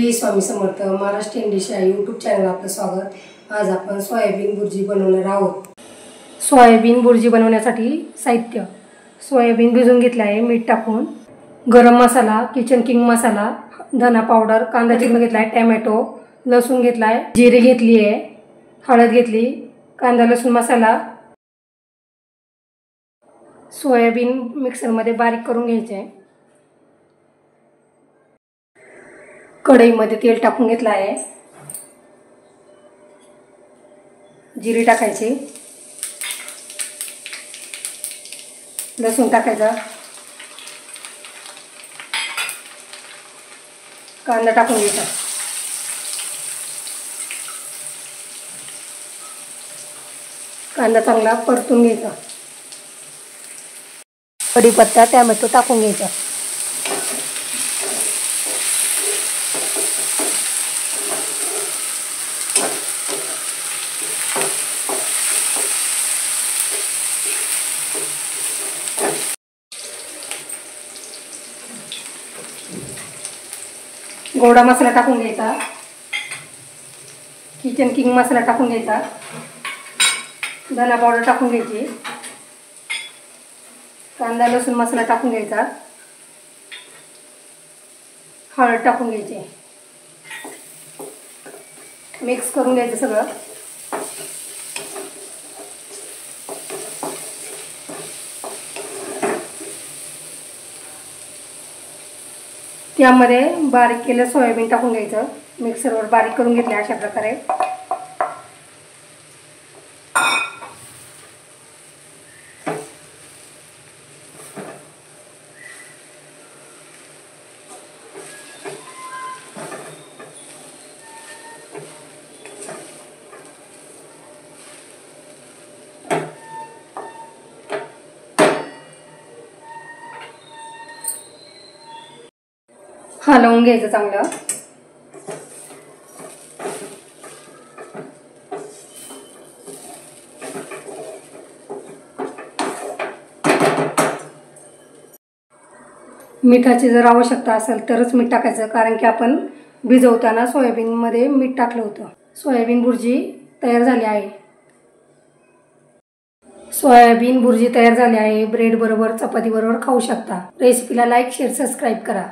Shri Swami Samarth Maharashtrian dish या YouTube channel आपलं स्वागत। आज आपण सोयाबीन बुर्जी बनवणार आहोत। सोयाबीन बुर्जी बनवण्यासाठी साहित्य: सोयाबीन भिजवून घेतले आहे मीठ टाकून, गरम मसाला, किचन किंग मसाला, धना पावडर, कांदा चिरून घेतला आहे, टोमॅटो, लसूण घेतला आहे, जिरे घेतली आहे, हळद घेतली, कांदा लसूण मसाला, सोयाबीन मिक्सर मध्ये बारीक करून घ्यायचे आहे। कढईमध्ये तेल टाकून घेतला आहे, जिरे टाकायचे, लसूण टाकायचा, कांदा टाकून घ्यायचा, कांदा चांगला परतून घ्यायचा, कढीपत्ता, टोमॅटो टाकून घ्यायचा, गोडा मसाला टाकून घ्यायचा, किचन किंग मसाला टाकून घ्यायचा, धना पावडर टाकून घ्यायची, कांदा लसूण मसाला टाकून घ्यायचा, हळद टाकून घ्यायची, मिक्स करून घ्यायचं सगळं। त्यामध्ये बारीक केलेलं सोयाबीन टाकून घ्यायचं, मिक्सरवर बारीक करून घेतले अशा प्रकारे। हलवून घ्यायचं चांगलं। मिठाची जर आवश्यकता असेल तरच मीठ टाकायचं, कारण की आपण भिजवताना सोयाबीनमध्ये मीठ टाकलं होतं। सोयाबीन बुर्जी तयार झाली आहे। सोयाबीन बुर्जी तयार झाली आहे। ब्रेड बरोबर, चपाती बरोबर खाऊ शकता। रेसिपीला लाईक, शेअर, सबस्क्राईब करा।